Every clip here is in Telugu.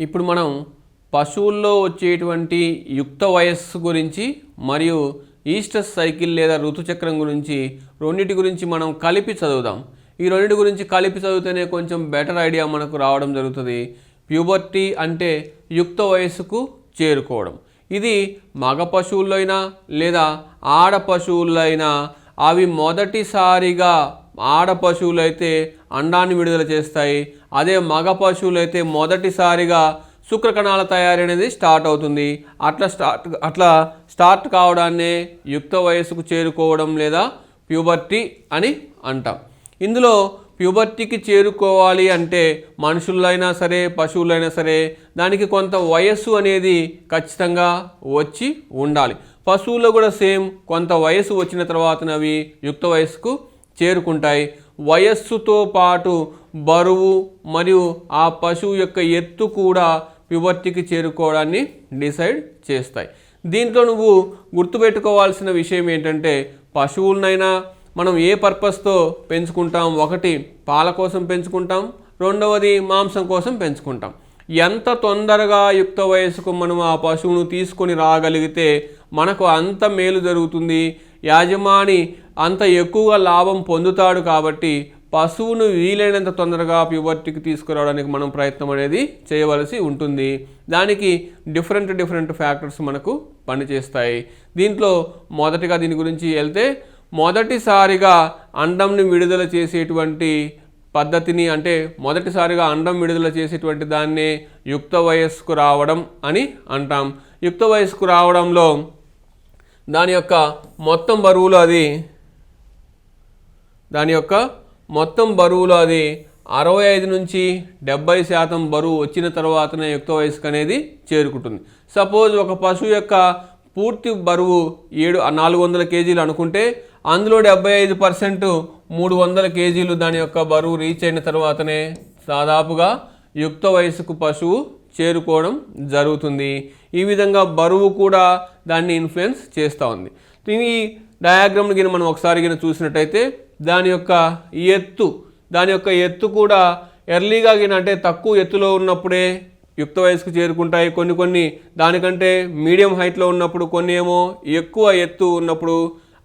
ఇప్పుడు మనం పశువుల్లో వచ్చేటువంటి యుక్త వయస్సు గురించి మరియు ఈస్టర్ సైకిల్ లేదా ఋతుచక్రం గురించి రెండింటి గురించి మనం కలిపి చదువుదాం. ఈ రెండింటి గురించి కలిపి చదివితేనే కొంచెం బెటర్ ఐడియా మనకు రావడం జరుగుతుంది. ప్యూబర్టీ అంటే యుక్త వయస్సుకు చేరుకోవడం. ఇది మగ పశువుల్లో అయినా లేదా ఆడ పశువుల్లో అయినా అవి మొదటిసారిగా ఆడ పశువులు అయితే అండాన్ని విడుదల చేస్తాయి. అదే మగ పశువులు అయితే మొదటిసారిగా శుక్రకణాల తయారీ అనేది స్టార్ట్ అవుతుంది. అట్లా స్టార్ట్ కావడాన్నే యుక్త వయస్సుకు చేరుకోవడం లేదా ప్యూబర్టీ అని అంటాం. ఇందులో ప్యూబర్టీకి చేరుకోవాలి అంటే మనుషులైనా సరే పశువులైనా సరే దానికి కొంత వయస్సు అనేది ఖచ్చితంగా వచ్చి ఉండాలి. పశువుల్లో కూడా సేమ్ కొంత వయస్సు వచ్చిన తర్వాతనే అవి యుక్త వయస్సుకు చేరుకుంటాయి. వయస్సుతో పాటు బరువు మరియు ఆ పశువు యొక్క ఎత్తు కూడా ప్యూబర్టీకి చేరుకోవడాన్ని డిసైడ్ చేస్తాయి. దీంట్లో నువ్వు గుర్తుపెట్టుకోవాల్సిన విషయం ఏంటంటే పశువులనైనా మనం ఏ పర్పస్తో పెంచుకుంటాం? ఒకటి పాల కోసం పెంచుకుంటాం, రెండవది మాంసం కోసం పెంచుకుంటాం. ఎంత తొందరగా యుక్త వయస్సుకు మనం ఆ పశువును తీసుకొని రాగలిగితే మనకు అంత మేలు జరుగుతుంది. యాజమాని అంత ఎక్కువగా లాభం పొందుతాడు. కాబట్టి పశువును వీలైనంత తొందరగా ప్యూబర్టీకి తీసుకురావడానికి మనం ప్రయత్నం అనేది చేయవలసి ఉంటుంది. దానికి డిఫరెంట్ ఫ్యాక్టర్స్ మనకు పనిచేస్తాయి. దీంట్లో మొదటిగా దీని గురించి వెళ్తే మొదటిసారిగా అండంని విడుదల చేసేటువంటి పద్ధతిని అంటే మొదటిసారిగా అండం విడుదల చేసేటువంటి దాన్నే యుక్త వయస్సుకు రావడం అని అంటాం. యుక్త వయస్సుకు రావడంలో దాని యొక్క మొత్తం బరువులో అది 65 నుంచి 70% బరువు వచ్చిన తర్వాతనే యుక్త వయస్సుకు అనేది చేరుకుంటుంది. సపోజ్ ఒక పశువు యొక్క పూర్తి బరువు 400 కేజీలు అనుకుంటే అందులో 75% 300 కేజీలు దాని యొక్క బరువు రీచ్ అయిన తర్వాతనే దాదాపుగా యుక్త వయస్సుకు పశువు చేరుకోవడం జరుగుతుంది. ఈ విధంగా బరువు కూడా దాన్ని ఇన్ఫ్లుయెన్స్ చేస్తూ ఉంది. ఈ డయాగ్రామ్ని గిన మనం ఒకసారి గిన చూసినట్టయితే దాని యొక్క ఎత్తు కూడా ఎర్లీగా గిన అంటే తక్కువ ఎత్తులో ఉన్నప్పుడే యుక్త వయస్సుకు చేరుకుంటాయి. కొన్ని దానికంటే మీడియం హైట్లో ఉన్నప్పుడు, కొన్ని ఏమో ఎక్కువ ఎత్తు ఉన్నప్పుడు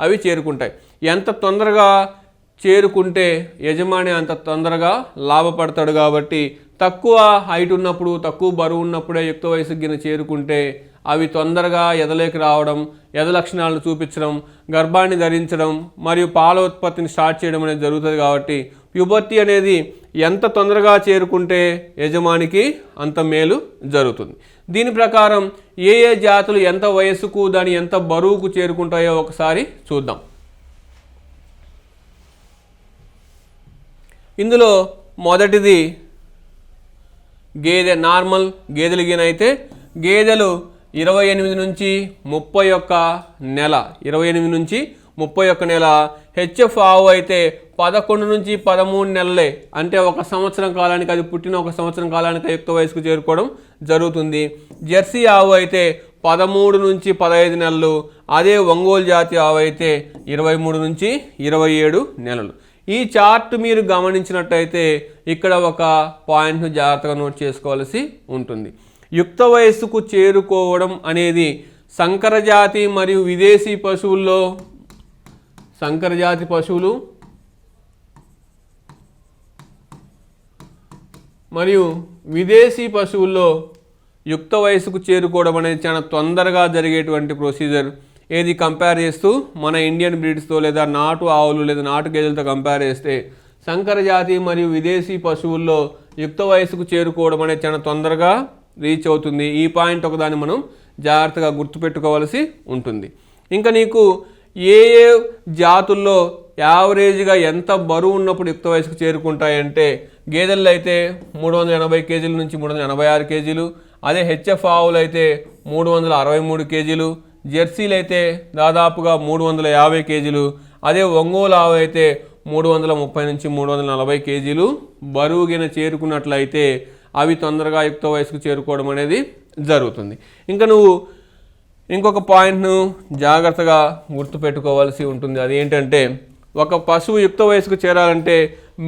అవి చేరుకుంటాయి. ఎంత తొందరగా చేరుకుంటే యజమాని అంత తొందరగా లాభపడతాడు. కాబట్టి తక్కువ హైట్ ఉన్నప్పుడు, తక్కువ బరువు ఉన్నప్పుడే యుక్త వయస్సుకు గిన చేరుకుంటే అవి తొందరగా ఎదలోకి రావడం, ఎద లక్షణాలను చూపించడం, గర్భాన్ని ధరించడం మరియు పాల ఉత్పత్తిని స్టార్ట్ చేయడం అనేది జరుగుతుంది. కాబట్టి ప్యూబర్టీ అనేది ఎంత తొందరగా చేరుకుంటే యజమానికి అంత మేలు జరుగుతుంది. దీని ప్రకారం ఏ జాతులు ఎంత వయస్సుకు దాని ఎంత బరువుకు చేరుకుంటాయో ఒకసారి చూద్దాం. ఇందులో మొదటిది గేదె. నార్మల్ గేదెలు గినైతే గేదెలు 28 నుంచి 31 నెల 28 నుంచి 31 నెల. హెచ్ఎఫ్ ఆవు అయితే 11 నుంచి 13 నెలలే, అంటే 1 సంవత్సరం కాలానికి అది పుట్టిన 1 సంవత్సరం కాలానికి యుక్త వయస్సుకు చేరుకోవడం జరుగుతుంది. జెర్సీ ఆవు అయితే 13 నుంచి 15 నెలలు. అదే ఒంగోలు జాతి ఆవు అయితే 23 నుంచి 27 నెలలు. ఈ చార్ట్ మీరు గమనించినట్టయితే ఇక్కడ ఒక పాయింట్ను జాగ్రత్తగా నోట్ చేసుకోవాల్సి ఉంటుంది. యుక్త వయస్సుకు చేరుకోవడం అనేది సంకరజాతి మరియు విదేశీ పశువుల్లో సంకరజాతి పశువులు మరియు విదేశీ పశువుల్లో యుక్త వయస్సుకు చేరుకోవడం అనేది చాలా తొందరగా జరిగేటువంటి ప్రొసీజర్. ఏది కంపేర్ చేస్తూ మన ఇండియన్ బ్రీడ్స్తో లేదా నాటు ఆవులు లేదా నాటు గేదెలతో కంపేర్ చేస్తే సంకరజాతి మరియు విదేశీ పశువుల్లో యుక్త వయస్సుకు చేరుకోవడం అనేది చాలా తొందరగా రీచ్ అవుతుంది. ఈ పాయింట్ ఒకదాన్ని మనం జాగ్రత్తగా గుర్తుపెట్టుకోవాల్సి ఉంటుంది. ఇంకా నీకు ఏ జాతుల్లో యావరేజ్గా ఎంత బరువు ఉన్నప్పుడు యుక్త వయసుకు చేరుకుంటాయంటే గేదెల్లో అయితే 380 కేజీల నుంచి 386 కేజీలు. అదే హెచ్ఎఫ్ ఆవులు అయితే 363 కేజీలు. జెర్సీలు అయితే దాదాపుగా 350 కేజీలు. అదే ఒంగోలు ఆవు అయితే 330 నుంచి 340 కేజీలు బరువుగిన చేరుకున్నట్లయితే అవి తొందరగా యుక్త వయసుకు చేరుకోవడం అనేది జరుగుతుంది. ఇంకా నువ్వు ఇంకొక పాయింట్ను జాగ్రత్తగా గుర్తుపెట్టుకోవాల్సి ఉంటుంది. అది ఏంటంటే ఒక పశువు యుక్త వయసుకు చేరాలంటే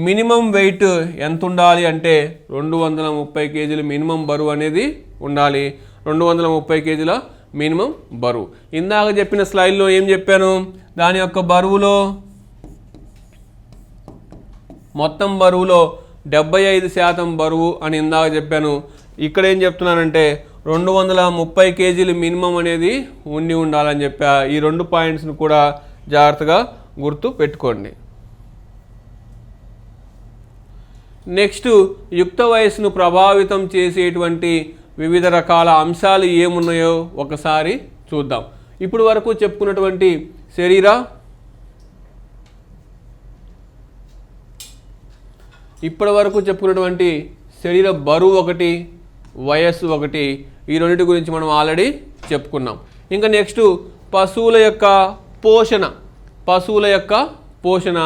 మినిమం వెయిట్ ఎంత ఉండాలి అంటే 230 కేజీలు మినిమం బరువు అనేది ఉండాలి. 230 కేజీల మినిమం బరువు. ఇందాక చెప్పిన స్లైడ్లో ఏం చెప్పాను, దాని యొక్క బరువులో మొత్తం బరువులో 75% బరువు అని ఇందాక చెప్పాను. ఇక్కడ ఏం చెప్తున్నానంటే 230 కేజీలు మినిమం అనేది ఉండాలని చెప్పా. ఈ 2 పాయింట్స్ను కూడా జాగ్రత్తగా గుర్తు పెట్టుకోండి. నెక్స్ట్, యుక్త వయస్సును ప్రభావితం చేసేటువంటి వివిధ రకాల అంశాలు ఏమున్నాయో ఒకసారి చూద్దాం. ఇప్పుడు వరకు చెప్పుకున్నటువంటి శరీర బరువు ఒకటి, వయస్సు ఒకటి, ఈ రెండింటి గురించి మనం ఆల్రెడీ చెప్పుకున్నాం. ఇంకా నెక్స్ట్ పశువుల యొక్క పోషణ,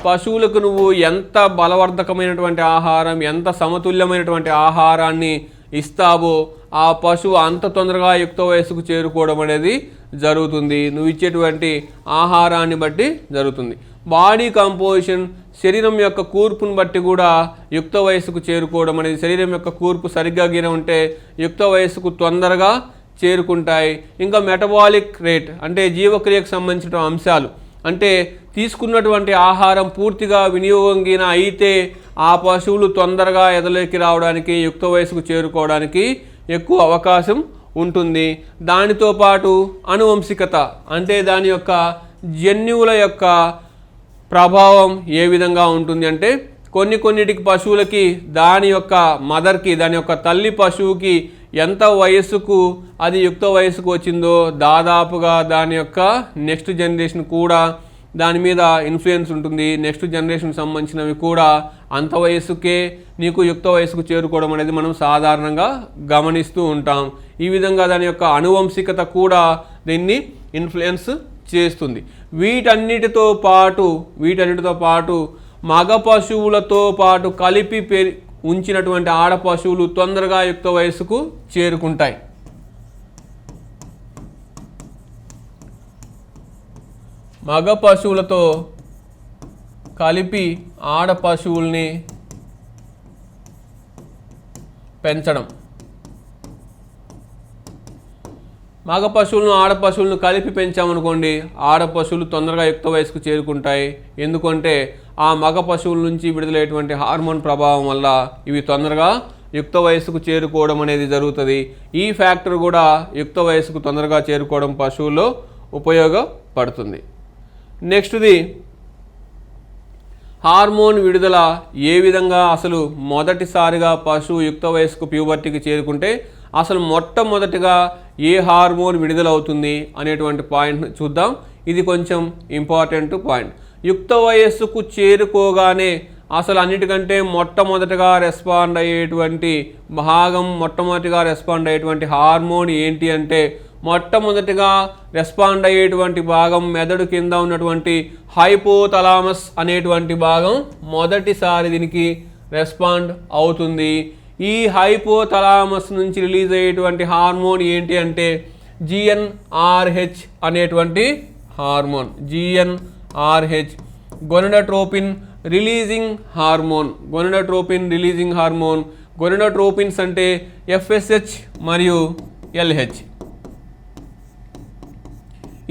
పశువులకు నువ్వు ఎంత బలవర్ధకమైనటువంటి ఆహారం, ఎంత సమతుల్యమైనటువంటి ఆహారాన్ని ఇస్తావో ఆ పశువు అంత తొందరగా యుక్త వయస్సుకు చేరుకోవడం అనేది జరుగుతుంది. నువ్వు ఇచ్చేటువంటి ఆహారాన్ని బట్టి జరుగుతుంది. బాడీ కంపోజిషన్, శరీరం యొక్క కూర్పును బట్టి కూడా యుక్త వయస్సుకు చేరుకోవడం అనేది, శరీరం యొక్క కూర్పు సరిగ్గా గిన ఉంటే యుక్త వయస్సుకు తొందరగా చేరుకుంటాయి. ఇంకా మెటబాలిక్ రేట్ అంటే జీవక్రియకు సంబంధించిన అంశాలు, అంటే తీసుకున్నటువంటి ఆహారం పూర్తిగా వినియోగంగిన అయితే ఆ పశువులు తొందరగా ఎదలోకి రావడానికి, యుక్త వయసుకు చేరుకోవడానికి ఎక్కువ అవకాశం ఉంటుంది. దానితో పాటు అనువంశికత అంటే దాని యొక్క జన్యువుల యొక్క ప్రభావం ఏ విధంగా ఉంటుంది అంటే కొన్నిటికి పశువులకి దాని యొక్క మదర్కి, దాని యొక్క తల్లి పశువుకి ఎంత వయస్సుకు అది యుక్త వయస్సుకు వచ్చిందో దాదాపుగా దాని యొక్క నెక్స్ట్ జనరేషన్ కూడా దాని మీద ఇన్ఫ్లుయెన్స్ ఉంటుంది. నెక్స్ట్ జనరేషన్ సంబంధించినవి కూడా అంత వయస్సుకే నీకు యుక్త వయస్సుకు చేరుకోవడం అనేది మనం సాధారణంగా గమనిస్తూ ఉంటాం. ఈ విధంగా దాని యొక్క అనువంశికత కూడా దీన్ని ఇన్ఫ్లుయెన్స్ చేస్తుంది. వీటన్నిటితో పాటు మగ పశువులతో పాటు కలిపి ఉంచినటువంటి ఆడ పశువులు తొందరగా యుక్త వయస్సుకు చేరుకుంటాయి. మగ పశువులతో కలిపి ఆడ పశువుల్ని పెంచడం, మగ పశువులను ఆడ పశువులను కలిపి పెంచామనుకోండి, ఆడ పశువులు తొందరగా యుక్త వయసుకు చేరుకుంటాయి. ఎందుకంటే ఆ మగ పశువుల నుంచి విడుదలయ్యేటువంటి హార్మోన్ ప్రభావం వల్ల ఇవి తొందరగా యుక్త వయసుకు చేరుకోవడం అనేది జరుగుతుంది. ఈ ఫ్యాక్టర్ కూడా యుక్త వయసుకు తొందరగా చేరుకోవడం పశువుల్లో ఉపయోగపడుతుంది. నెక్స్ట్ది హార్మోన్ విడుదల ఏ విధంగా, అసలు మొదటిసారిగా పశువు యుక్త వయసుకు ప్యూబర్టీకి చేరుకుంటే అసలు మొట్టమొదటిగా ఏ హార్మోన్ విడుదలవుతుంది అనేటువంటి పాయింట్ చూద్దాం. ఇది కొంచెం ఇంపార్టెంట్ పాయింట్. యుక్త వయస్సుకు చేరుకోగానే అసలు అన్నిటికంటే మొట్టమొదటిగా రెస్పాండ్ అయ్యేటువంటి హార్మోన్ ఏంటి అంటే మొట్టమొదటిగా రెస్పాండ్ అయ్యేటువంటి భాగం మెదడు కింద ఉన్నటువంటి హైపోథలామస్ అనేటువంటి భాగం మొదటిసారి దీనికి రెస్పాండ్ అవుతుంది. ఈ హైపోథలామస్ నుంచి రిలీజ్ అయ్యేటువంటి హార్మోన్ ఏంటి అంటే GnRH అనేటువంటి hormone. GnRH gonadotropin releasing hormone. Gonadotropins అంటే FSH మరియు LH.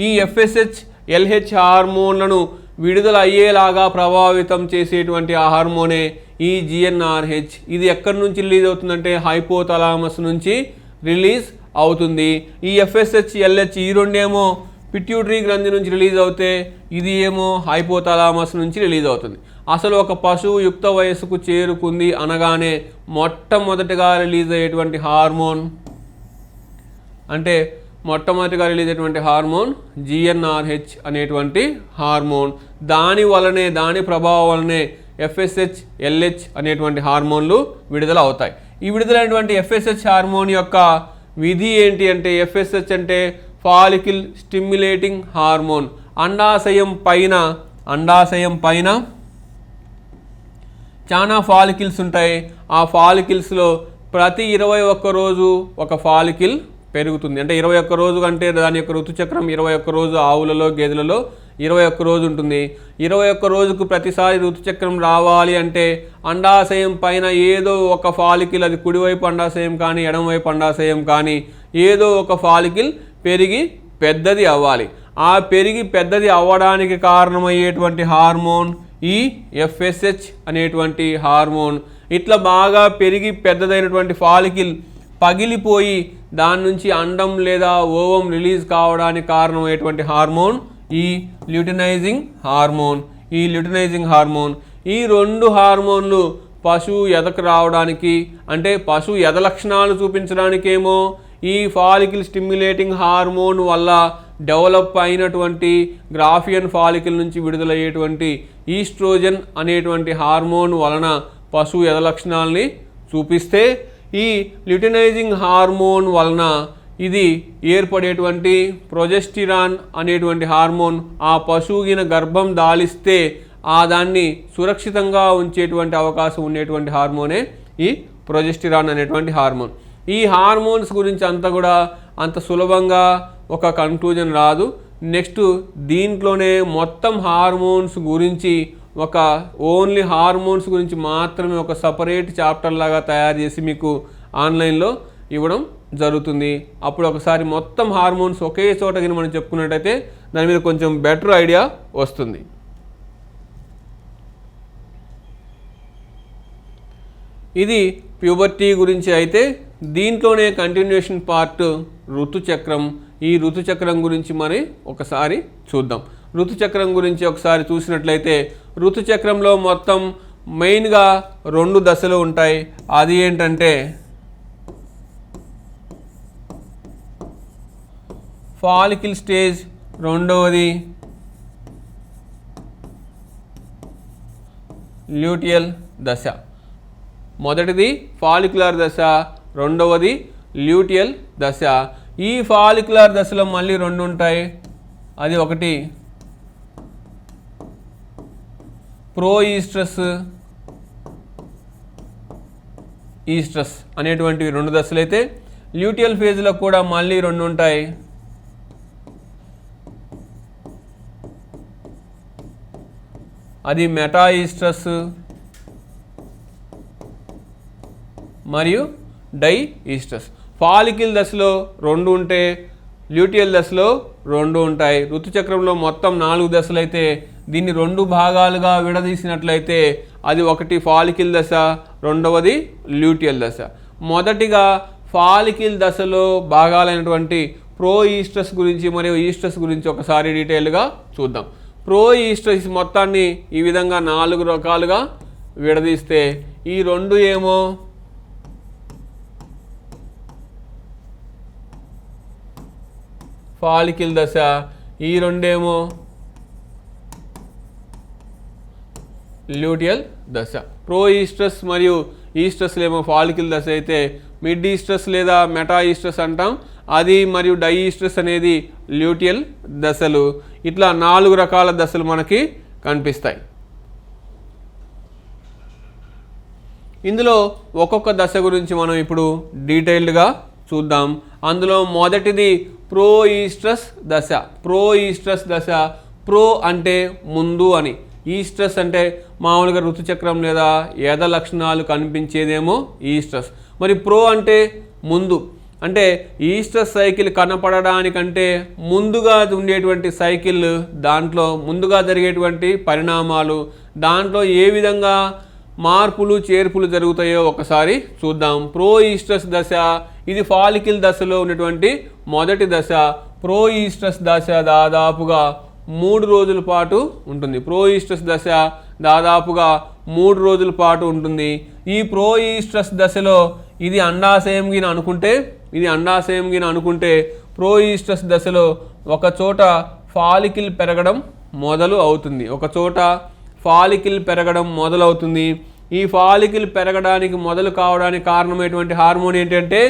ఈ FSH LH హార్మోన్లను విడుదల అయ్యేలాగా ప్రభావితం చేసేటువంటి ఆ హార్మోనే ఈ GnRH. ఇది ఎక్కడి నుంచి రిలీజ్ అవుతుందంటే హైపోథలామస్ నుంచి రిలీజ్ అవుతుంది. ఈ FSH LH ఈ రెండేమో పిట్యూటరీ గ్రంథి నుంచి రిలీజ్ అవుతే ఇది ఏమో హైపోథలామస్ నుంచి రిలీజ్ అవుతుంది. అసలు ఒక పశువు యుక్త వయసుకు చేరుకుంది అనగానే మొట్టమొదటిగా రిలీజ్ అయ్యేటువంటి హార్మోన్ GnRH అనేటువంటి హార్మోన్. దాని ప్రభావం వలనే FSH LH అనేటువంటి హార్మోన్లు విడుదల అవుతాయి. ఈ విడుదలైనటువంటి FSH హార్మోన్ యొక్క విధి ఏంటి అంటే FSH అంటే ఫాలికిల్ స్టిమ్యులేటింగ్ హార్మోన్. అండాశయం పైన చాలా ఫాలికిల్స్ ఉంటాయి. ఆ ఫాలికిల్స్లో ప్రతి 21 రోజు ఒక ఫాలికిల్ పెరుగుతుంది. అంటే 21 రోజు అంటే దాని యొక్క ఋతుచక్రం 21 రోజు ఆవులలో గేదెలలో 21 రోజు ఉంటుంది. 21 రోజుకు ప్రతిసారి ఋతుచక్రం రావాలి అంటే అండాశయం పైన ఏదో ఒక ఫాలికిల్, అది కుడివైపు అండాశయం కానీ ఎడమవైపు అండాశయం కానీ ఏదో ఒక ఫాలికిల్ పెరిగి పెద్దది అవ్వాలి. ఆ పెరిగి పెద్దది అవ్వడానికి కారణమయ్యేటువంటి హార్మోన్ ఈ FSH అనేటువంటి హార్మోన్. ఇట్లా బాగా పెరిగి పెద్దదైనటువంటి ఫాలికిల్ పగిలిపోయి దాని నుంచి అండం లేదా ఓవం రిలీజ్ కావడానికి కారణమయ్యేటువంటి హార్మోన్ ఈ ల్యూటినైజింగ్ హార్మోన్. ఈ ల్యూటినైజింగ్ హార్మోన్, ఈ రెండు హార్మోన్లు పశువు ఎదకు రావడానికి, అంటే పశువు ఎద లక్షణాలు చూపించడానికేమో ఈ ఫాలికిల్ స్టిమ్యులేటింగ్ హార్మోన్ వల్ల డెవలప్ అయినటువంటి గ్రాఫియన్ ఫాలికిల్ నుంచి విడుదలయ్యేటువంటి ఈస్ట్రోజన్ అనేటువంటి హార్మోన్ వలన పశువు ఎద లక్షణాలని చూపిస్తే, ఈ ల్యూటినైజింగ్ హార్మోన్ వలన ఇది ఏర్పడేటువంటి ప్రొజెస్టిరాన్ అనేటువంటి హార్మోన్ ఆ పశువుగిన గర్భం దాలిస్తే ఆ దాన్ని సురక్షితంగా ఉంచేటువంటి అవకాశం ఉండేటువంటి హార్మోనే ఈ ప్రొజెస్టిరాన్ అనేటువంటి హార్మోన్. ఈ హార్మోన్స్ గురించి అంతా కూడా అంత సులభంగా ఒక కన్క్లూజన్ రాదు. నెక్స్ట్ దీంట్లోనే మొత్తం హార్మోన్స్ గురించి ఒక ఓన్లీ హార్మోన్స్ గురించి మాత్రమే ఒక సపరేట్ చాప్టర్ లాగా తయారు చేసి మీకు ఆన్లైన్లో ఇవ్వడం జరుగుతుంది. అప్పుడు ఒకసారి మొత్తం హార్మోన్స్ ఒకే చోట కింద మనం చెప్పుకున్నట్టయితే దాని మీద కొంచెం బెటర్ ఐడియా వస్తుంది. ఇది ప్యూబర్టీ గురించి అయితే దీంట్లోనే కంటిన్యూషన్ పార్ట్ ఋతుచక్రం. ఈ ఋతుచక్రం గురించి మరి ఒకసారి చూద్దాం. ఋతుచక్రం గురించి ఒకసారి చూసినట్లయితే ఋతుచక్రంలో మొత్తం మెయిన్గా 2 దశలు ఉంటాయి. అది ఏంటంటే ఫాలికిల్ స్టేజ్, రెండవది ల్యూటియల్ దశ. మొదటిది ఫాలిక్యులర్ దశ, రెండవది ల్యూటియల్ దశ. ఈ ఫాలిక్యులర్ దశలో మళ్ళీ 2 ఉంటాయి. అది ఒకటి ప్రో ఈస్ట్రస్, ఈస్ట్రస్ అనేటువంటివి 2 దశలు అయితే, ల్యూటియల్ ఫేజ్లో కూడా మళ్ళీ 2 ఉంటాయి. అది మెటా ఈస్ట్రస్ మరియు డై ఈస్ట్రస్. ఫాలికిల్ దశలో 2 ఉంటే ల్యూటియల్ దశలో 2 ఉంటాయి. ఋతుచక్రంలో మొత్తం 4 దశలు అయితే దీన్ని 2 భాగాలుగా విడదీసినట్లయితే అది ఒకటి ఫాలికిల్ దశ, రెండవది ల్యూటియల్ దశ. మొదటిగా ఫాలికిల్ దశలో భాగాలైనటువంటి ప్రో ఈస్ట్రస్ గురించి మరియు ఈస్ట్రస్ గురించి ఒకసారి డీటెయిల్గా చూద్దాం. ప్రో ఈస్ట్రస్ మొత్తాన్ని ఈ విధంగా 4 రకాలుగా విడదీస్తే ఈ 2 ఏమో ఫాలికిల్ దశ, ఈ 2 ఏమో ల్యూటియల్ దశ. ప్రో ఈస్ట్రస్ మరియు ఈస్ట్రస్లు ఏమో ఫాలికిల్ దశ అయితే మిడ్ ఈస్ట్రస్ లేదా మెటా ఈస్ట్రస్ అంటాం, అది మరియు డై ఈస్ట్రస్ అనేది ల్యూటియల్ దశలు. ఇట్లా 4 రకాల దశలు మనకి కనిపిస్తాయి. ఇందులో ఒక్కొక్క దశ గురించి మనం ఇప్పుడు డీటెయిల్డ్గా చూద్దాం. అందులో మొదటిది ప్రో ఈస్ట్రస్ దశ. ప్రో ఈస్ట్రస్ దశ, ప్రో అంటే ముందు అని, ఈస్ట్రస్ అంటే మామూలుగా ఋతుచక్రం లేదా ఎద లక్షణాలు కనిపించేదేమో ఈస్ట్రస్. మరి ప్రో అంటే ముందు, అంటే ఈస్ట్రస్ సైకిల్ కనపడడానికంటే ముందుగా ఉండేటువంటి సైకిల్, దాంట్లో ముందుగా జరిగేటువంటి పరిణామాలు, దాంట్లో ఏ విధంగా మార్పులు చేర్పులు జరుగుతాయో ఒకసారి చూద్దాం. ప్రో ఈస్ట్రస్ దశ ఇది ఫాలికిల్ దశలో ఉన్నటువంటి మొదటి దశ. ప్రో ఈస్ట్రస్ దశ దాదాపుగా 3 రోజుల పాటు ఉంటుంది. ప్రో ఈస్ట్రస్ దశ దాదాపుగా 3 రోజుల పాటు ఉంటుంది. ఈ ప్రో ఈస్ట్రస్ దశలో ఇది అండాశయం గిన అనుకుంటే ప్రో ఈస్ట్రస్ దశలో ఒక చోట ఫాలికిల్ పెరగడం మొదలవుతుంది. ఈ ఫాలికిల్ పెరగడానికి మొదలు కావడానికి కారణమైనటువంటి హార్మోన్ ఏంటంటే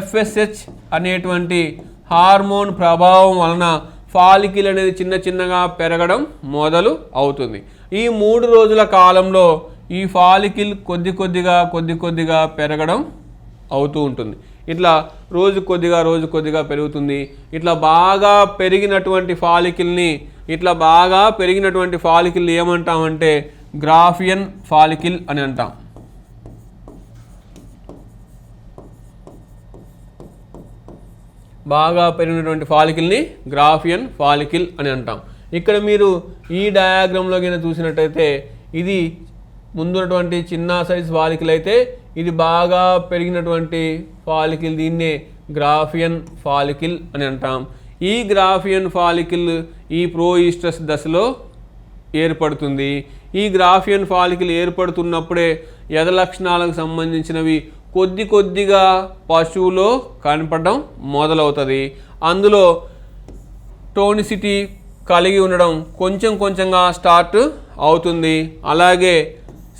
FSH అనేటువంటి హార్మోన్ ప్రభావం వలన ఫాలికిల్ అనేది చిన్నగా పెరగడం మొదలు అవుతుంది. ఈ 3 రోజుల కాలంలో ఈ ఫాలికిల్ కొద్ది కొద్దిగా పెరగడం అవుతూ ఉంటుంది. ఇట్లా రోజు కొద్దిగా పెరుగుతుంది. ఇట్లా బాగా పెరిగినటువంటి ఫాలికల్ని ఏమంటామంటే గ్రాఫియన్ ఫాలికిల్ అని అంటాం. బాగా పెరిగినటువంటి ఫాలికిల్ని గ్రాఫియన్ ఫాలికిల్ అని అంటాం. ఇక్కడ మీరు ఈ డయాగ్రామ్లో కింద చూసినట్టయితే ఇది ముందున్నటువంటి చిన్న సైజ్ ఫాలికిల్ అయితే ఇది బాగా పెరిగినటువంటి ఫాలికిల్, దీన్నే గ్రాఫియన్ ఫాలికిల్ అని అంటాం. ఈ గ్రాఫియన్ ఫాలికిల్ ఈ ప్రోఈస్ట్రస్ దశలో ఏర్పడుతుంది. ఈ గ్రాఫియన్ ఫాలికిల్ ఏర్పడుతున్నప్పుడే యథ లక్షణాలకు సంబంధించినవి కొద్దిగా పశువులో కనపడడం మొదలవుతుంది. అందులో టోనిసిటీ కలిగి ఉండడం కొంచెంగా స్టార్ట్ అవుతుంది. అలాగే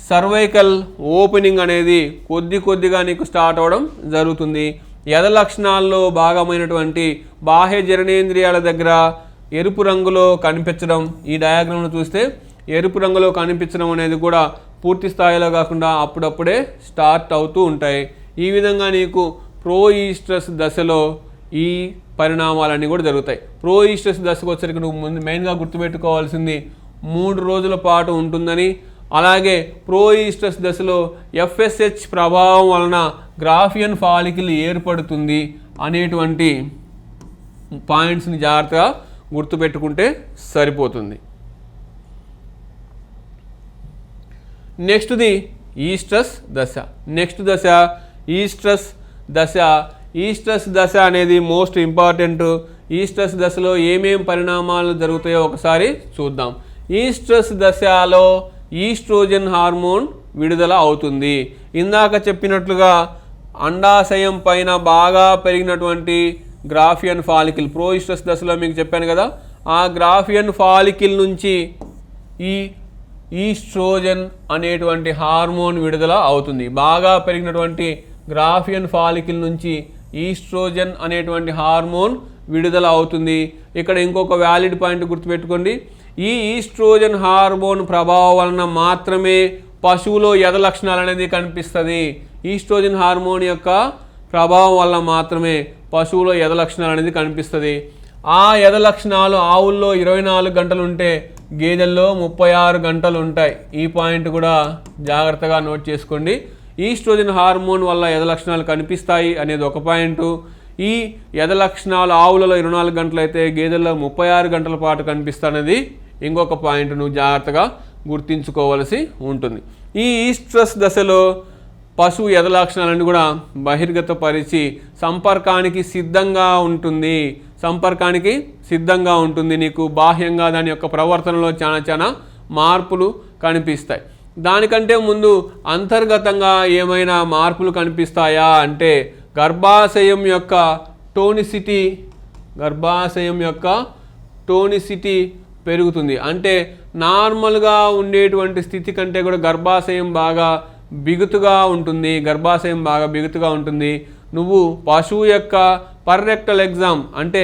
సర్వైకల్ ఓపెనింగ్ అనేది కొద్దిగా నీకు స్టార్ట్ అవ్వడం జరుగుతుంది. యథ లక్షణాల్లో భాగమైనటువంటి బాహ్య జననేంద్రియాల దగ్గర ఎరుపు రంగులో కనిపించడం, ఈ డయాగ్రామ్ను చూస్తే ఎరుపు రంగులో కనిపించడం అనేది కూడా పూర్తి స్థాయిలో కాకుండా అప్పుడప్పుడే స్టార్ట్ అవుతూ ఉంటాయి. ఈ విధంగా నీకు ప్రోఈస్ట్రస్ దశలో ఈ పరిణామాలన్నీ కూడా జరుగుతాయి. ప్రోఈస్ట్రస్ దశకు వచ్చరికి నువ్వు ముందు మెయిన్గా గుర్తుపెట్టుకోవాల్సింది 3 రోజుల పాటు ఉంటుందని, అలాగే ప్రోఈస్ట్రస్ దశలో FSH ప్రభావం వలన గ్రాఫియన్ ఫాలికిల్ ఏర్పడుతుంది అనేటువంటి పాయింట్స్ని జాగ్రత్తగా గుర్తుపెట్టుకుంటే సరిపోతుంది. నెక్స్ట్ది ఈస్ట్రస్ దశ. ఈస్ట్రస్ దశ అనేది మోస్ట్ ఇంపార్టెంట్. ఈస్ట్రస్ దశలో ఏమేం పరిణామాలు జరుగుతాయో ఒకసారి చూద్దాం. ఈస్ట్రస్ దశలో ఈస్ట్రోజన్ హార్మోన్ విడుదల అవుతుంది. ఇందాక చెప్పినట్లుగా అండాశయం పైన బాగా పెరిగినటువంటి గ్రాఫియన్ ఫాలికిల్ ప్రోఈస్ట్రస్ దశలో మీకు చెప్పాను కదా, ఆ గ్రాఫియన్ ఫాలికిల్ నుంచి ఈ ఈస్ట్రోజన్ అనేటువంటి హార్మోన్ విడుదల అవుతుంది. బాగా పెరిగినటువంటి గ్రాఫియన్ ఫాలికిల్ నుంచి ఈస్ట్రోజన్ అనేటువంటి హార్మోన్ విడుదల అవుతుంది. ఇక్కడ ఇంకొక వ్యాలిడ్ పాయింట్ గుర్తుపెట్టుకోండి, ఈ ఈస్ట్రోజన్ హార్మోన్ ప్రభావం వలన మాత్రమే పశువులో యథ లక్షణాలు అనేది కనిపిస్తుంది. ఈస్ట్రోజన్ హార్మోన్ యొక్క ప్రభావం వల్ల మాత్రమే పశువులో యథ లక్షణాలు అనేది కనిపిస్తుంది. ఆ యథ లక్షణాలు ఆవుల్లో 24 గంటలు ఉంటే గేదెల్లో 36 గంటలు ఉంటాయి. ఈ పాయింట్ కూడా జాగ్రత్తగా నోట్ చేసుకోండి. ఈస్ట్రోజన్ హార్మోన్ వల్ల యథ లక్షణాలు కనిపిస్తాయి అనేది ఒక పాయింట్. ఈ యథ లక్షణాలు ఆవులలో 24 గంటలు అయితే గేదెల్లో 36 గంటల పాటు కనిపిస్తాయనేది ఇంకొక పాయింట్ నువ్వు జాగ్రత్తగా గుర్తించుకోవలసి ఉంటుంది. ఈ ఈస్ట్రస్ దశలో పశువు యథ లక్షణాలను కూడా బహిర్గతపరిచి సంపర్కానికి సిద్ధంగా ఉంటుంది. నీకు బాహ్యంగా దాని యొక్క ప్రవర్తనలో చాలా మార్పులు కనిపిస్తాయి. దానికంటే ముందు అంతర్గతంగా ఏమైనా మార్పులు కనిపిస్తాయా అంటే గర్భాశయం యొక్క టోనిసిటీ పెరుగుతుంది. అంటే నార్మల్గా ఉండేటువంటి స్థితి కంటే కూడా గర్భాశయం బాగా బిగుతుగా ఉంటుంది. నువ్వు పశువు యొక్క పర్రెక్టల్ ఎగ్జామ్ అంటే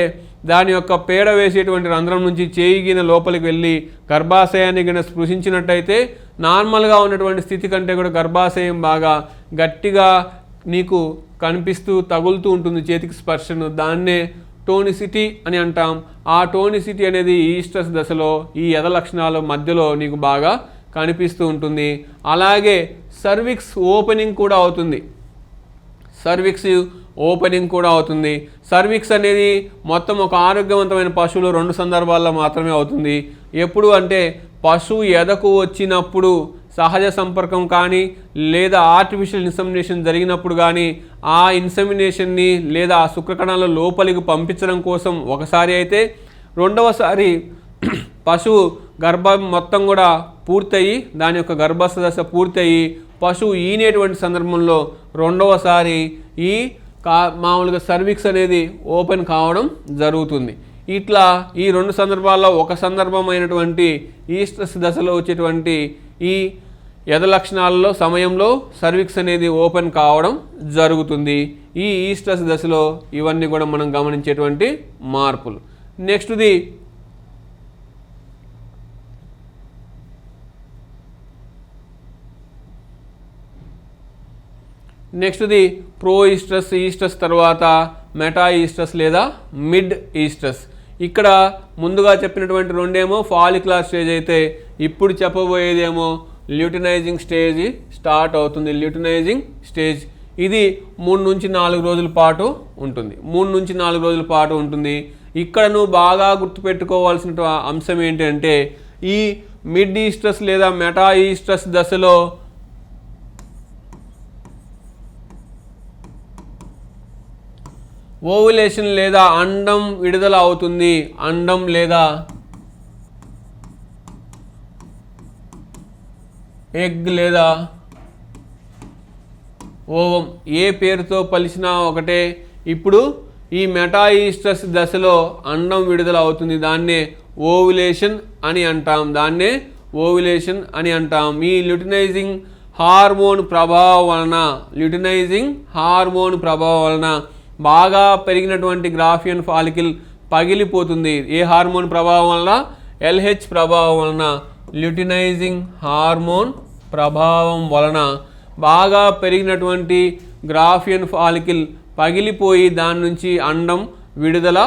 దాని యొక్క పేడ వేసేటువంటి రంధ్రం నుంచి చేయిగిన లోపలికి వెళ్ళి గర్భాశయాన్ని గిన స్పృశించినట్టయితే నార్మల్గా ఉన్నటువంటి స్థితి కంటే కూడా గర్భాశయం బాగా గట్టిగా నీకు కనిపిస్తూ తగులుతూ ఉంటుంది చేతికి స్పర్శను. దాన్నే టోనిసిటీ అని అంటాం. ఆ టోనిసిటీ అనేది ఈస్ట్రస్ దశలో ఈ యథ లక్షణాల మధ్యలో నీకు బాగా కనిపిస్తూ ఉంటుంది. అలాగే సర్విక్స్ ఓపెనింగ్ కూడా అవుతుంది. సర్విక్స్ అనేది మొత్తం ఒక ఆరోగ్యవంతమైన పశువులో 2 సందర్భాల్లో మాత్రమే అవుతుంది. ఎప్పుడు అంటే పశువు ఎదకు వచ్చినప్పుడు సహజ సంపర్కం కానీ లేదా ఆర్టిఫిషియల్ ఇన్సెమినేషన్ జరిగినప్పుడు కానీ ఆ ఇన్సెమినేషన్ని లేదా ఆ శుక్రకణాల లోపలికి పంపించడం కోసం ఒకసారి అయితే, రెండవసారి పశువు గర్భం మొత్తం కూడా పూర్తయి దాని యొక్క గర్భస్థ దశ పూర్తయి పశువు ఈనేటువంటి సందర్భంలో రెండవసారి ఈ మామూలుగా సర్విక్స్ అనేది ఓపెన్ కావడం జరుగుతుంది. ఇట్లా ఈ 2 సందర్భాల్లో ఒక సందర్భమైనటువంటి ఈస్ట్రస్ దశలో వచ్చేటువంటి ఈ యథ లక్షణాలలో సమయంలో సర్విక్స్ అనేది ఓపెన్ కావడం జరుగుతుంది. ఈ ఈస్ట్రస్ దశలో ఇవన్నీ కూడా మనం గమనించేటువంటి మార్పులు. నెక్స్ట్ది నెక్స్ట్ది ప్రో ఈస్ట్రస్, ఈస్ట్రస్ తర్వాత మెటా ఈస్ట్రస్ లేదా మిడ్ ఈస్ట్రస్. ఇక్కడ ముందుగా చెప్పినటువంటి రెండేమో ఫాలిక్యులర్ స్టేజ్ అయితే ఇప్పుడు చెప్పబోయేదేమో ల్యూటినైజింగ్ స్టేజ్ స్టార్ట్ అవుతుంది. ల్యూటినైజింగ్ స్టేజ్ ఇది 3 నుంచి 4 రోజుల పాటు ఉంటుంది. 3 నుంచి 4 రోజుల పాటు ఉంటుంది. ఇక్కడ నువ్వు బాగా గుర్తుపెట్టుకోవాల్సిన అంశం ఏంటంటే ఈ మిడ్ ఈస్ట్రస్ లేదా మెటా ఈస్ట్రస్ దశలో ఓవులేషన్ లేదా అండం విడుదల అవుతుంది. అండం లేదా ఎగ్ లేదా ఓవం ఏ పేరుతో పలిచినా ఒకటే. ఇప్పుడు ఈ మెటా ఈస్ట్రస్ దశలో అండం విడుదల అవుతుంది. దాన్నే ఓవులేషన్ అని అంటాం. ఈ ల్యూటినైజింగ్ హార్మోన్ ప్రభావం వలన బాగా పెరిగినటువంటి గ్రాఫియన్ ఫాలికల్ పగిలిపోతుంది. ఏ హార్మోన్ ప్రభావం వలన? LH ప్రభావం వలన. ల్యూటినైజింగ్ హార్మోన్ ప్రభావం వలన బాగా పెరిగినటువంటి గ్రాఫియన్ ఫాలికల్ పగిలిపోయి దాని నుంచి అండం విడుదల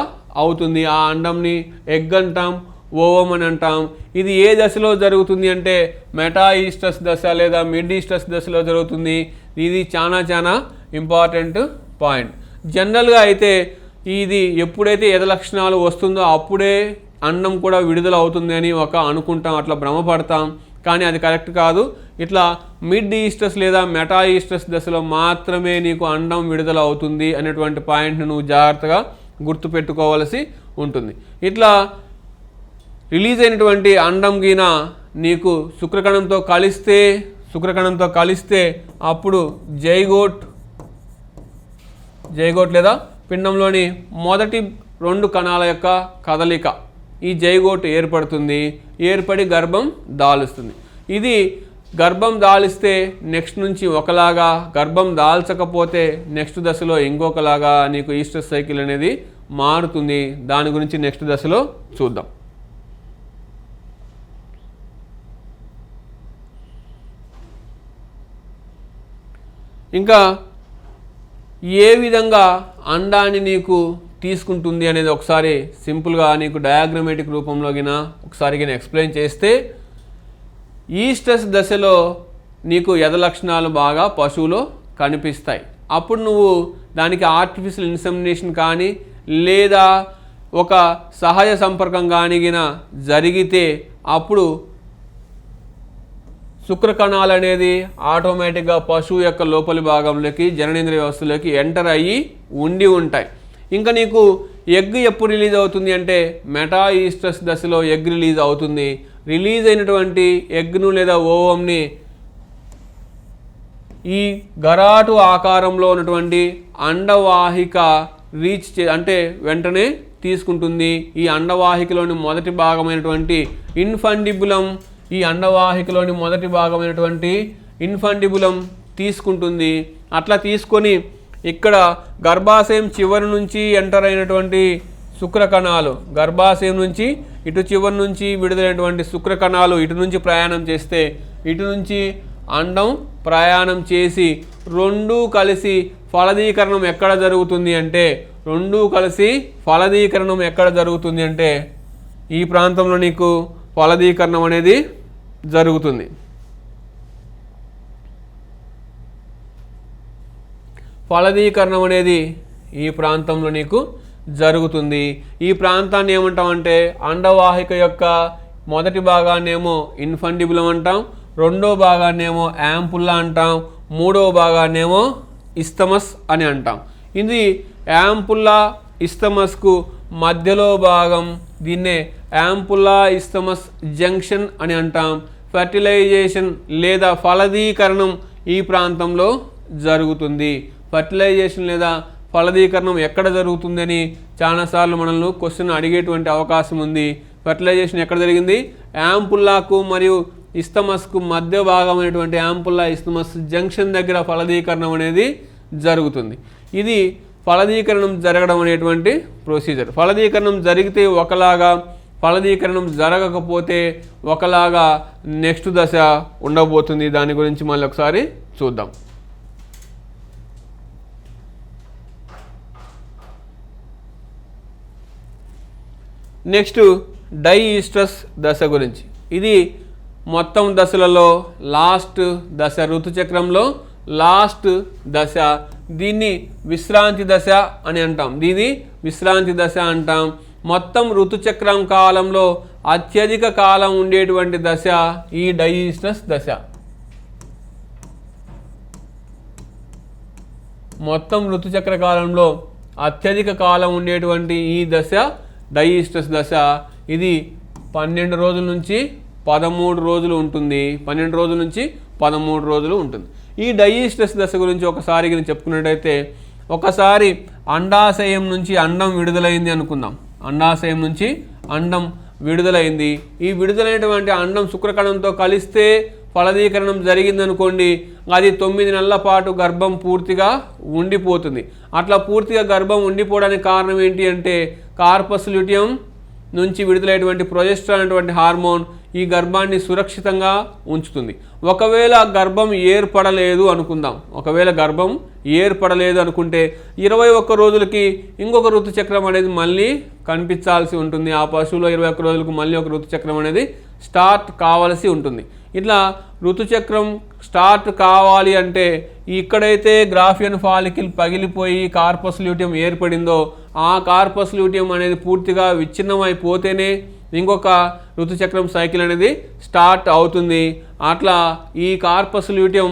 అవుతుంది. ఆ అండంని ఎగ్ అంటాం, ఓవం అని అంటాం. ఇది ఏ దశలో జరుగుతుంది అంటే మెటా ఈస్ట్రస్ దశ లేదా మిడ్ ఈస్ట్రస్ దశలో జరుగుతుంది. ఇది చాలా ఇంపార్టెంట్ పాయింట్. జనరల్గా అయితే ఇది ఎప్పుడైతే ఎద లక్షణాలు వస్తుందో అప్పుడే అండం కూడా విడుదల అవుతుంది అని అనుకుంటాం, అట్లా భ్రమపడతాం. కానీ అది కరెక్ట్ కాదు. ఇట్లా మిడ్ ఈస్ట్రస్ లేదా మెటా ఈస్ట్రస్ దశలో మాత్రమే నీకు అండం విడుదల అవుతుంది అనేటువంటి పాయింట్ను నువ్వు జాగ్రత్తగా గుర్తుపెట్టుకోవాల్సి ఉంటుంది. ఇట్లా రిలీజ్ అయినటువంటి అండం గిన నీకు శుక్రకణంతో కలిస్తే అప్పుడు జైగోట్ లేదా పిండంలోని మొదటి 2 కణాల యొక్క కదలిక ఈ జైగోట్ ఏర్పడి గర్భం దాలుస్తుంది. ఇది గర్భం దాలిస్తే నెక్స్ట్ నుంచి ఒకలాగా, గర్భం దాల్చకపోతే నెక్స్ట్ దశలో ఇంకొకలాగా నీకు ఈస్ట్రస్ సైకిల్ అనేది మారుతుంది. దాని గురించి నెక్స్ట్ దశలో చూద్దాం. ఇంకా ఏ విధంగా అండాన్ని నీకు తీసుకుంటుంది అనేది ఒకసారి సింపుల్గా నీకు డయాగ్రమేటిక్ రూపంలో ఒకసారి ఎక్స్ప్లెయిన్ చేస్తే, ఈస్ట్రస్ దశలో నీకు ఎద లక్షణాలు బాగా పశువులో కనిపిస్తాయి. అప్పుడు నువ్వు దానికి ఆర్టిఫిషియల్ ఇన్సెమినేషన్ కానీ లేదా ఒక సహజ సంపర్కం కానీ జరిగితే అప్పుడు శుక్రకణాలు అనేది ఆటోమేటిక్గా పశువు యొక్క లోపలి భాగంలోకి జననేంద్రియ వ్యవస్థలోకి ఎంటర్ అయ్యి ఉంటాయి. ఇంకా నీకు ఎగ్ ఎప్పుడు రిలీజ్ అవుతుంది అంటే మెటా ఈస్ట్రస్ దశలో ఎగ్ రిలీజ్ అవుతుంది. రిలీజ్ అయినటువంటి ఎగ్ను లేదా ఓవంని ఈ గరాటు ఆకారంలో ఉన్నటువంటి అండవాహిక అంటే వెంటనే తీసుకుంటుంది. ఈ అండవాహికలోని మొదటి భాగమైనటువంటి ఇన్ఫండిబులం తీసుకుంటుంది. అట్లా తీసుకొని ఇక్కడ గర్భాశయం చివరి నుంచి ఎంటర్ అయినటువంటి శుక్రకణాలు, గర్భాశయం నుంచి ఇటు చివరి నుంచి విడుదలైనటువంటి శుక్రకణాలు ఇటు నుంచి ప్రయాణం చేస్తే ఇటు నుంచి అండం ప్రయాణం చేసి రెండూ కలిసి ఫలదీకరణం ఎక్కడ జరుగుతుంది అంటే ఈ ప్రాంతంలో నీకు ఫలదీకరణం అనేది జరుగుతుంది. ఫలదీకరణం అనేది ఈ ప్రాంతంలో నీకు జరుగుతుంది. ఈ ప్రాంతాన్ని ఏమంటామంటే అండవాహిక యొక్క మొదటి భాగాన్నేమో ఇన్ఫండిబులం అంటాం, రెండో భాగాన్నేమో యాంపుల్లా అంటాం, మూడవ భాగాన్నేమో ఇస్తమస్ అని అంటాం. ఇది యాంపుల్లా ఇస్తమస్కు మధ్యలో భాగం. దీన్నే యాంపుల్లా ఇస్తమస్ జంక్షన్ అని అంటాం. ఫెర్టిలైజేషన్ లేదా ఫలదీకరణం ఈ ప్రాంతంలో జరుగుతుంది. ఫెర్టిలైజేషన్ లేదా ఫలదీకరణం ఎక్కడ జరుగుతుందని చాలాసార్లు మనల్ని క్వశ్చన్ అడిగేటువంటి అవకాశం ఉంది. ఫెర్టిలైజేషన్ ఎక్కడ జరిగింది? యాంపుల్లాకు మరియు ఇస్తమస్కు మధ్య భాగమైనటువంటి యాంపుల్లా ఇస్తమస్ జంక్షన్ దగ్గర ఫలదీకరణం అనేది జరుగుతుంది. ఇది ఫలదీకరణం జరగడం అనేటువంటి ప్రొసీజర్. ఫలదీకరణం జరిగితే ఒకలాగా, ఫలదీకరణం జరగకపోతే ఒకలాగా నెక్స్ట్ దశ ఉండబోతుంది. దాని గురించి మళ్ళీ ఒకసారి చూద్దాం. నెక్స్ట్ డైఈస్ట్రస్ దశ గురించి. ఇది మొత్తం దశలలో లాస్ట్ దశ, ఋతుచక్రంలో లాస్ట్ దశ. దీన్ని విశ్రాంతి దశ అని అంటాం. దీన్ని విశ్రాంతి దశ అంటాం. మొత్తం ఋతుచక్రం కాలంలో అత్యధిక కాలం ఉండేటువంటి దశ ఈ డైఈస్ట్రస్ దశ. మొత్తం ఋతుచక్ర కాలంలో అత్యధిక కాలం ఉండేటువంటి ఈ దశ డైఈస్ట్రస్ దశ. ఇది 12 రోజుల నుంచి 13 రోజులు ఉంటుంది. 12 రోజుల నుంచి 13 రోజులు ఉంటుంది. ఈ డైఈస్ట్రస్ దశ గురించి ఒకసారి నేను చెప్పుకున్నట్టయితే, ఒకసారి అండాశయం నుంచి అండం విడుదలైంది అనుకుందాం. అండాశయం నుంచి అండం విడుదలైంది. ఈ విడుదలైనటువంటి అండం శుక్రకణంతో కలిస్తే ఫలదీకరణం జరిగిందనుకోండి, అది 9 నెలల పాటు గర్భం పూర్తిగా ఉండిపోతుంది. అట్లా పూర్తిగా గర్భం ఉండిపోవడానికి కారణం ఏంటి అంటే, కార్పస్ ల్యూటియం నుంచి విడుదలైనటువంటి ప్రొజెస్టరాన్ అనేటువంటి హార్మోన్ ఈ గర్భాన్ని సురక్షితంగా ఉంచుతుంది. ఒకవేళ గర్భం ఏర్పడలేదు అనుకుందాం. ఒకవేళ గర్భం ఏర్పడలేదు అనుకుంటే 21 రోజులకి ఇంకొక ఋతుచక్రం అనేది మళ్ళీ కనిపించాల్సి ఉంటుంది. ఆ పశువులో 21 రోజులకు మళ్ళీ ఒక ఋతుచక్రం అనేది స్టార్ట్ కావాల్సి ఉంటుంది. ఇట్లా ఋతుచక్రం స్టార్ట్ కావాలి అంటే ఇక్కడైతే గ్రాఫియన్ ఫాలికిల్ పగిలిపోయి కార్పస్ ల్యూటియం ఏర్పడిందో, ఆ కార్పస్ ల్యూటియం అనేది పూర్తిగా విచ్ఛిన్నమైపోతేనే ఇంకొక ఋతుచక్రం సైకిల్ అనేది స్టార్ట్ అవుతుంది. అట్లా ఈ కార్పస్ ల్యూటియం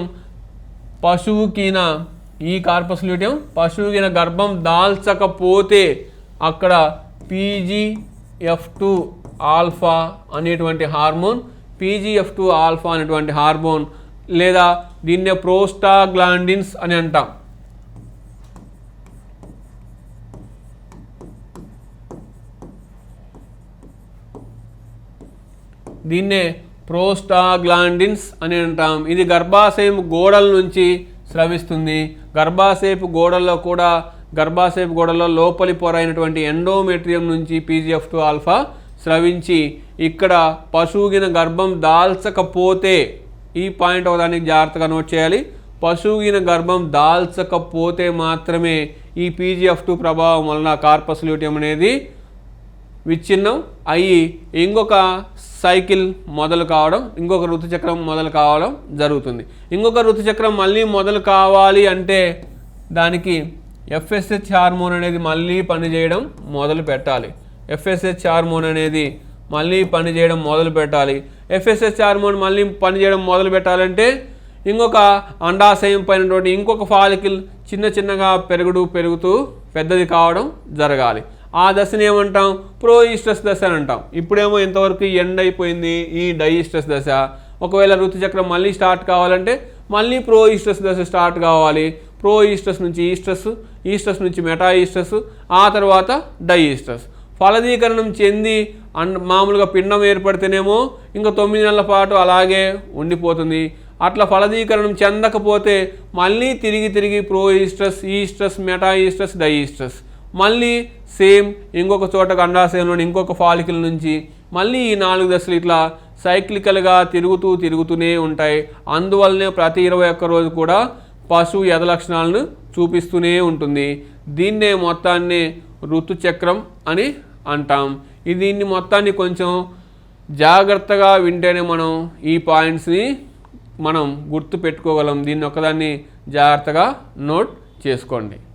పశువుకిన గర్భం దాల్చకపోతే అక్కడ PGF2 ఆల్ఫా అనేటువంటి హార్మోన్, PGF2 ఆల్ఫా అనేటువంటి హార్మోన్ లేదా దీన్నే ప్రోస్టాగ్లాండిన్స్ అని అంటాం. దీన్నే ప్రోస్టాగ్లాండిన్స్ అని అంటాం. ఇది గర్భాశయం గోడల నుంచి స్రవిస్తుంది. గర్భాశయపు గోడల్లో లోపలి పొర అయినటువంటి ఎండోమెట్రియం నుంచి PGF2 ఆల్ఫా స్రవించి ఇక్కడ పశువుగిన గర్భం దాల్చకపోతే, ఈ పాయింట్ ఒకదానికి జాగ్రత్తగా నోట్ చేయాలి, పశువుగిన గర్భం దాల్చకపోతే మాత్రమే ఈ PGF2 ప్రభావం వలన కార్పస్ ల్యూటియం అనేది విచ్ఛిన్నం అయ్యి ఇంకొక సైకిల్ మొదలు కావడం, ఇంకొక ఋతుచక్రం మొదలు కావడం జరుగుతుంది. ఇంకొక ఋతుచక్రం మళ్ళీ మొదలు కావాలి అంటే దానికి FSH హార్మోన్ అనేది మళ్ళీ పనిచేయడం మొదలు పెట్టాలి. FSH హార్మోన్ అనేది మళ్ళీ పనిచేయడం మొదలు పెట్టాలి. FSH హార్మోన్ మళ్ళీ పనిచేయడం మొదలు పెట్టాలంటే ఇంకొక అండాశయం పైన ఇంకొక ఫాలికిల్ చిన్నగా పెరుగుతూ పెద్దది కావడం జరగాలి. ఆ దశని ఏమంటాం? ప్రోఈస్ట్రస్ దశ అని అంటాం. ఇప్పుడేమో ఇంతవరకు ఎండ్ అయిపోయింది ఈ డైఈస్ట్రస్ దశ. ఒకవేళ ఋతుచక్రం మళ్ళీ స్టార్ట్ కావాలంటే మళ్ళీ ప్రోఈస్ట్రస్ దశ స్టార్ట్ కావాలి. ప్రోఈస్ట్రస్ నుంచి ఈస్ట్రస్ నుంచి మెటాఈస్ట్రస్, ఆ తర్వాత డైఈస్ట్రస్. ఫలదీకరణం చెంది మామూలుగా పిండం ఏర్పడితేనేమో ఇంకా 9 నెలల పాటు అలాగే ఉండిపోతుంది. అట్లా ఫలదీకరణం చెందకపోతే మళ్ళీ తిరిగి ప్రోఈస్ట్రస్, ఈస్ట్రస్, మెటాఈస్ట్రస్, డైఈస్ట్రస్, మళ్ళీ సేమ్ ఇంకొక చోట అండాశయంలోని ఇంకొక ఫాలికల్ నుంచి మళ్ళీ ఈ 4 దశలు ఇట్లా సైక్లికల్గా తిరుగుతూనే ఉంటాయి. అందువల్లనే ప్రతి 21 రోజు కూడా పశువు యథ లక్షణాలను చూపిస్తూనే ఉంటుంది. దీన్నే మొత్తాన్ని ఋతుచక్రం అని అంటాం. దీన్ని మొత్తాన్ని కొంచెం జాగ్రత్తగా వింటేనే మనం ఈ పాయింట్స్ని మనం గుర్తు పెట్టుకోగలం. దీన్ని ఒకదాన్ని జాగ్రత్తగా నోట్ చేసుకోండి.